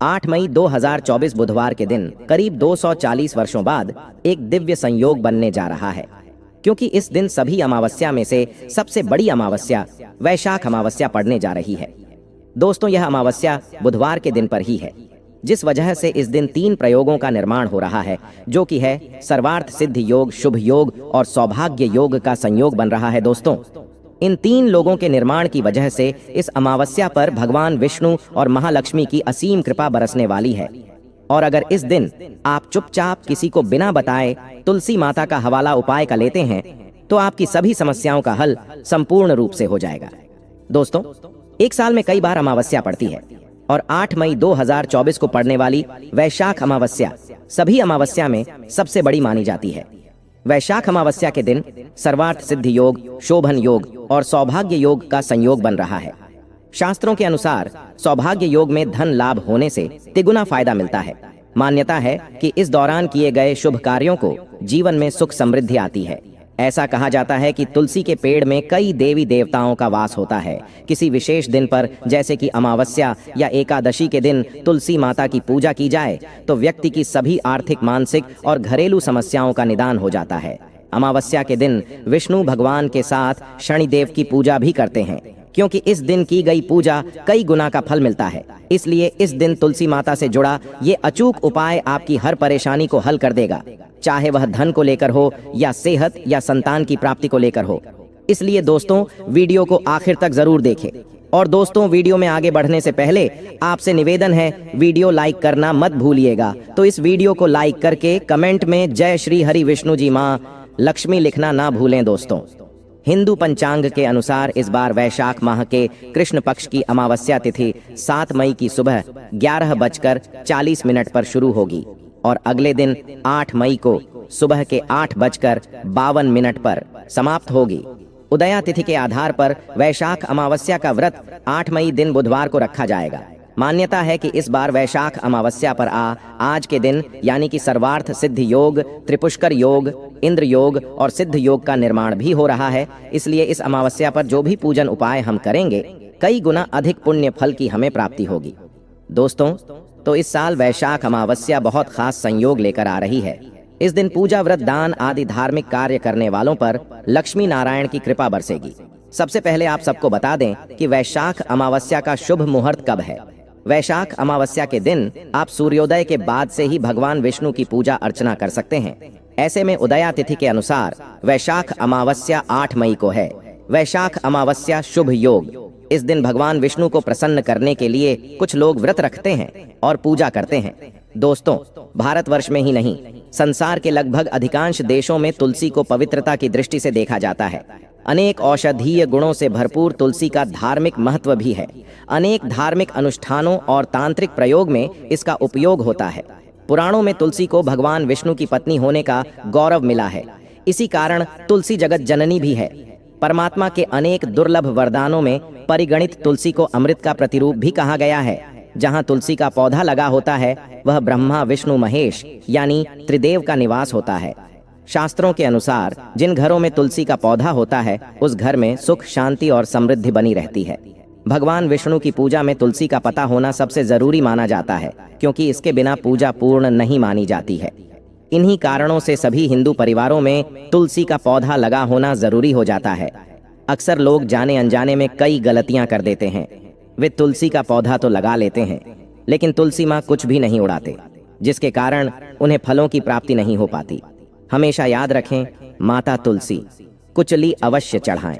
8 मई 2024 बुधवार के दिन करीब 240 वर्षों बाद एक दिव्य संयोग बनने जा रहा है, क्योंकि इस दिन सभी अमावस्या में से सबसे बड़ी अमावस्या वैशाख अमावस्या पड़ने जा रही है। दोस्तों, यह अमावस्या बुधवार के दिन पर ही है, जिस वजह से इस दिन 3 प्रयोगों का निर्माण हो रहा है, जो कि है सर्वार्थ सिद्ध योग, शुभ योग और सौभाग्य योग का संयोग बन रहा है। दोस्तों, इन 3 लोगों के निर्माण की वजह से इस अमावस्या पर भगवान विष्णु और महालक्ष्मी की असीम कृपा बरसने वाली है। और अगर इस दिन आप चुपचाप किसी को बिना बताए तुलसी माता का हवाला उपाय का लेते हैं, तो आपकी सभी समस्याओं का हल संपूर्ण रूप से हो जाएगा। दोस्तों, एक साल में कई बार अमावस्या पड़ती है और 8 मई 2024 को पड़ने वाली वैशाख अमावस्या सभी अमावस्या में सबसे बड़ी मानी जाती है। वैशाख अमावस्या के दिन सर्वार्थ सिद्ध योग, शोभन योग और सौभाग्य योग का संयोग बन रहा है। शास्त्रों के अनुसार सौभाग्य योग में धन लाभ होने से तिगुना फायदा मिलता है। मान्यता है कि इस दौरान किए गए शुभ कार्यों को जीवन में सुख समृद्धि आती है। ऐसा कहा जाता है कि तुलसी के पेड़ में कई देवी देवताओं का वास होता है। किसी विशेष दिन पर, जैसे कि अमावस्या या एकादशी के दिन तुलसी माता की पूजा की जाए तो व्यक्ति की सभी आर्थिक, मानसिक और घरेलू समस्याओं का निदान हो जाता है। अमावस्या के दिन विष्णु भगवान के साथ शनिदेव की पूजा भी करते हैं, क्योंकि इस दिन की गई पूजा कई गुना का फल मिलता है। इसलिए इस दिन तुलसी माता से जुड़ा ये अचूक उपाय आपकी हर परेशानी को हल कर देगा, चाहे वह धन को लेकर हो या सेहत या संतान की प्राप्ति को लेकर हो। इसलिए दोस्तों, वीडियो को आखिर तक जरूर देखें। और दोस्तों, वीडियो में आगे बढ़ने से पहले आपसे निवेदन है, वीडियो लाइक करना मत भूलिएगा। तो इस वीडियो को लाइक करके कमेंट में जय श्री हरि विष्णु जी माँ लक्ष्मी लिखना ना भूलें। दोस्तों, हिंदू पंचांग के अनुसार इस बार वैशाख माह के कृष्ण पक्ष की अमावस्या तिथि 7 मई की सुबह 11:40 पर शुरू होगी और अगले दिन 8 मई को सुबह के 8:52 पर समाप्त होगी। उदया तिथि के आधार पर वैशाख अमावस्या का व्रत 8 मई दिन बुधवार को रखा जाएगा। मान्यता है कि इस बार वैशाख अमावस्या पर आज के दिन यानी कि सर्वार्थ सिद्ध योग, त्रिपुष्कर योग, इंद्र योग और सिद्ध योग का निर्माण भी हो रहा है। इसलिए इस अमावस्या पर जो भी पूजन उपाय हम करेंगे, कई गुना अधिक पुण्य फल की हमें प्राप्ति होगी। दोस्तों, तो इस साल वैशाख अमावस्या बहुत खास संयोग लेकर आ रही है। इस दिन पूजा, व्रत, दान आदि धार्मिक कार्य करने वालों पर लक्ष्मी नारायण की कृपा बरसेगी। सबसे पहले आप सबको बता दें कि वैशाख अमावस्या का शुभ मुहूर्त कब है। वैशाख अमावस्या के दिन आप सूर्योदय के बाद से ही भगवान विष्णु की पूजा अर्चना कर सकते हैं। ऐसे में उदया तिथि के अनुसार वैशाख अमावस्या 8 मई को है। वैशाख अमावस्या शुभ योग। इस दिन भगवान विष्णु को प्रसन्न करने के लिए कुछ लोग व्रत रखते हैं और पूजा करते हैं। दोस्तों, भारतवर्ष में ही नहीं, संसार के लगभग अधिकांश देशों में तुलसी को पवित्रता की दृष्टि से देखा जाता है। अनेक औषधीय गुणों से भरपूर तुलसी का धार्मिक महत्व भी है। अनेक धार्मिक अनुष्ठानों और तांत्रिक प्रयोग में इसका उपयोग होता है। पुराणों में तुलसी को भगवान विष्णु की पत्नी होने का गौरव मिला है। इसी कारण तुलसी जगत जननी भी है। परमात्मा के अनेक दुर्लभ वरदानों में परिगणित तुलसी को अमृत का प्रतिरूप भी कहा गया है। जहाँ तुलसी का पौधा लगा होता है, वह ब्रह्मा, विष्णु, महेश यानी त्रिदेव का निवास होता है। शास्त्रों के अनुसार जिन घरों में तुलसी का पौधा होता है, उस घर में सुख, शांति और समृद्धि बनी रहती है। भगवान विष्णु की पूजा में तुलसी का पता होना सबसे जरूरी माना जाता है, क्योंकि इसके बिना पूजा पूर्ण नहीं मानी जाती है। इन्हीं कारणों से सभी हिंदू परिवारों में तुलसी का पौधा लगा होना जरूरी हो जाता है। अक्सर लोग जाने अनजाने में कई गलतियां कर देते हैं। वे तुलसी का पौधा तो लगा लेते हैं, लेकिन तुलसी माँ कुछ भी नहीं उड़ाते, जिसके कारण उन्हें फलों की प्राप्ति नहीं हो पाती। हमेशा याद रखें, माता तुलसी कुचली अवश्य चढ़ाएं।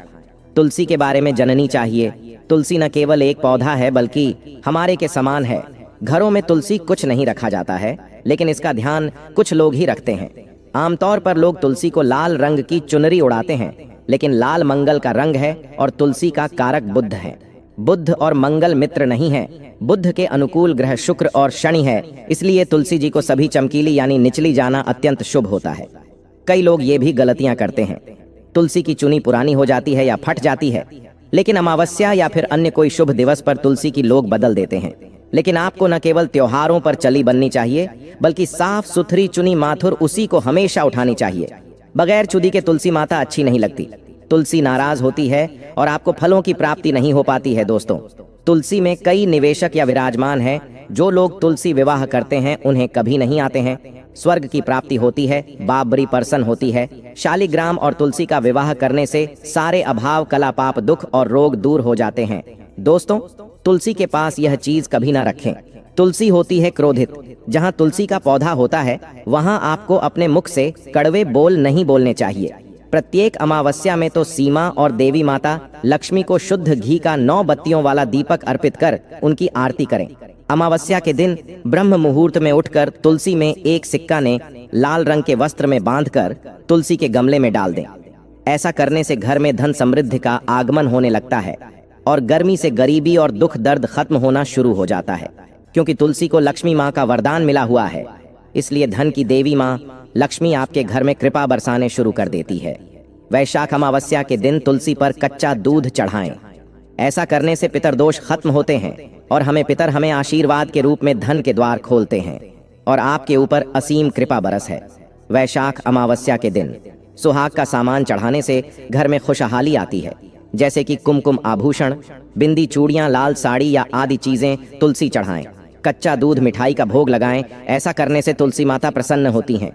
तुलसी के बारे में जननी चाहिए। तुलसी न केवल एक पौधा है, बल्कि हमारे के समान है। घरों में तुलसी कुछ नहीं रखा जाता है, लेकिन इसका ध्यान कुछ लोग ही रखते हैं। आमतौर पर लोग तुलसी को लाल रंग की चुनरी उड़ाते हैं, लेकिन लाल मंगल का रंग है और तुलसी का कारक बुध है। बुध और मंगल मित्र नहीं है। बुध के अनुकूल ग्रह शुक्र और शनि है। इसलिए तुलसी जी को सभी चमकीली यानी निचली जाना अत्यंत शुभ होता है। कई लोग ये भी गलतियां करते हैं। तुलसी की चुनी पुरानी हो जाती है या फट जाती है, लेकिन अमावस्या या फिर अन्य कोई शुभ दिवस पर तुलसी की लोग बदल देते हैं। लेकिन आपको न केवल त्योहारों पर चली बननी चाहिए, बल्कि साफ सुथरी चुनी माथुर उसी को हमेशा उठानी चाहिए। बगैर चुदी के तुलसी माता अच्छी नहीं लगती। तुलसी नाराज होती है और आपको फलों की प्राप्ति नहीं हो पाती है। दोस्तों, तुलसी में कई निवेशक या विराजमान हैं। जो लोग तुलसी विवाह करते हैं उन्हें कभी नहीं आते हैं। स्वर्ग की प्राप्ति होती है, बाबरी प्रसन्न होती है। शालिग्राम और तुलसी का विवाह करने से सारे अभाव, कला, पाप, दुख और रोग दूर हो जाते हैं। दोस्तों, तुलसी के पास यह चीज कभी ना रखें। तुलसी होती है क्रोधित। जहाँ तुलसी का पौधा होता है वहाँ आपको अपने मुख से कड़वे बोल नहीं बोलने चाहिए। प्रत्येक अमावस्या में तो सीमा और देवी माता लक्ष्मी को शुद्ध घी का 9 बत्तियों वाला दीपक अर्पित कर उनकी आरती करें। अमावस्या के दिन ब्रह्म मुहूर्त में उठकर तुलसी में एक सिक्का ने लाल रंग के वस्त्र में बांधकर तुलसी के गमले में डाल दें। ऐसा करने से घर में धन समृद्धि का आगमन होने लगता है और गर्मी से गरीबी और दुख दर्द खत्म होना शुरू हो जाता है। क्योंकि तुलसी को लक्ष्मी माँ का वरदान मिला हुआ है, इसलिए धन की देवी माँ लक्ष्मी आपके घर में कृपा बरसाने शुरू कर देती है। वैशाख अमावस्या के दिन तुलसी पर कच्चा दूध चढ़ाएं। ऐसा करने से पितरदोष खत्म होते हैं और पितर हमें आशीर्वाद के रूप में धन के द्वार खोलते हैं और आपके ऊपर असीम कृपा बरस है। वैशाख अमावस्या के दिन सुहाग का सामान चढ़ाने से घर में खुशहाली आती है, जैसे कि कुमकुम आभूषण, बिंदी, चूड़ियां, लाल साड़ी या आदि चीजें तुलसी चढ़ाएं। कच्चा दूध, मिठाई का भोग लगाएं। ऐसा करने से तुलसी माता प्रसन्न होती हैं।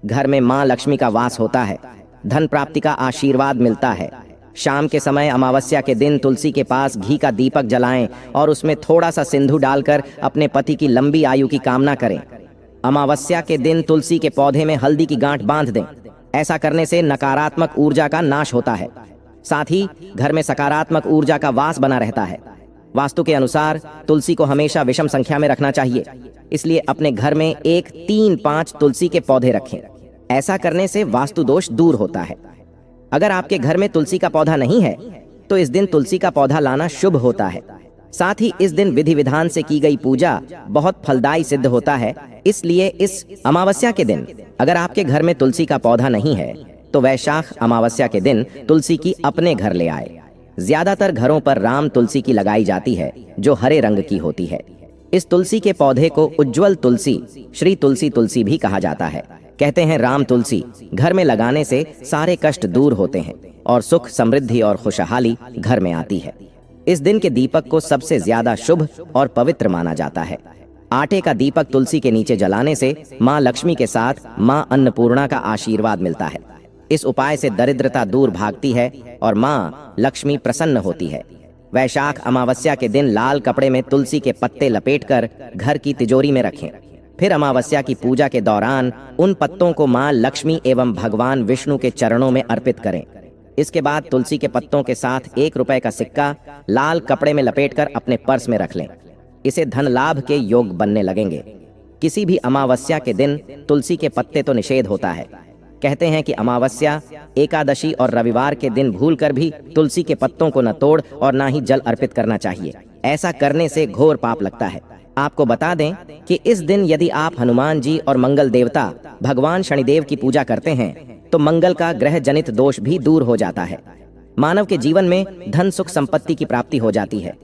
घर में माँ लक्ष्मी का वास होता है, धन प्राप्ति का आशीर्वाद मिलता है। शाम के समय अमावस्या के दिन तुलसी के पास घी का दीपक जलाएं और उसमें थोड़ा सा सिंधु डालकर अपने पति की लंबी आयु की कामना करें। अमावस्या के दिन तुलसी के पौधे में हल्दी की गांठ बांध दें। ऐसा करने से नकारात्मक ऊर्जा का नाश होता है, साथ ही घर में सकारात्मक ऊर्जा का वास बना रहता है। वास्तु के अनुसार तुलसी को हमेशा विषम संख्या में रखना चाहिए, इसलिए अपने घर में 1, 3, 5 तुलसी के पौधे रखें। ऐसा करने से वास्तु दोष दूर होता है। अगर आपके घर में तुलसी का पौधा नहीं है तो इस दिन तुलसी का पौधा लाना शुभ होता है। साथ ही इस दिन विधि विधान से की गई पूजा बहुत फलदायी सिद्ध होता है। इसलिए इस अमावस्या के दिन अगर आपके घर में तुलसी का पौधा नहीं है तो वैशाख अमावस्या के दिन तुलसी की अपने घर ले आए। ज्यादातर घरों पर राम तुलसी की लगाई जाती है, जो हरे रंग की होती है। इस तुलसी के पौधे को उज्ज्वल तुलसी, श्री तुलसी तुलसी भी कहा जाता है। कहते हैं राम तुलसी घर में लगाने से सारे कष्ट दूर होते हैं और सुख, समृद्धि और खुशहाली घर में आती है। इस दिन के दीपक को सबसे ज्यादा शुभ और पवित्र माना जाता है। आटे का दीपक तुलसी के नीचे जलाने से माँ लक्ष्मी के साथ माँ अन्नपूर्णा का आशीर्वाद मिलता है। इस उपाय से दरिद्रता दूर भागती है और माँ लक्ष्मी प्रसन्न होती है। वैशाख अमावस्या के दिन लाल कपड़े में तुलसी के पत्ते लपेटकर घर की तिजोरी में रखें। फिर अमावस्या की पूजा के दौरान उन पत्तों को माँ लक्ष्मी एवं भगवान विष्णु के चरणों में अर्पित करें। इसके बाद तुलसी के पत्तों के साथ 1 रुपए का सिक्का लाल कपड़े में लपेटकर अपने पर्स में रख लें। इसे धन लाभ के योग बनने लगेंगे। किसी भी अमावस्या के दिन तुलसी के पत्ते तो निषेध होता है। कहते हैं कि अमावस्या, एकादशी और रविवार के दिन भूलकर भी तुलसी के पत्तों को न तोड़ और न ही जल अर्पित करना चाहिए। ऐसा करने से घोर पाप लगता है। आपको बता दें कि इस दिन यदि आप हनुमान जी और मंगल देवता भगवान शनिदेव की पूजा करते हैं तो मंगल का ग्रह जनित दोष भी दूर हो जाता है। मानव के जीवन में धन, सुख, संपत्ति की प्राप्ति हो जाती है।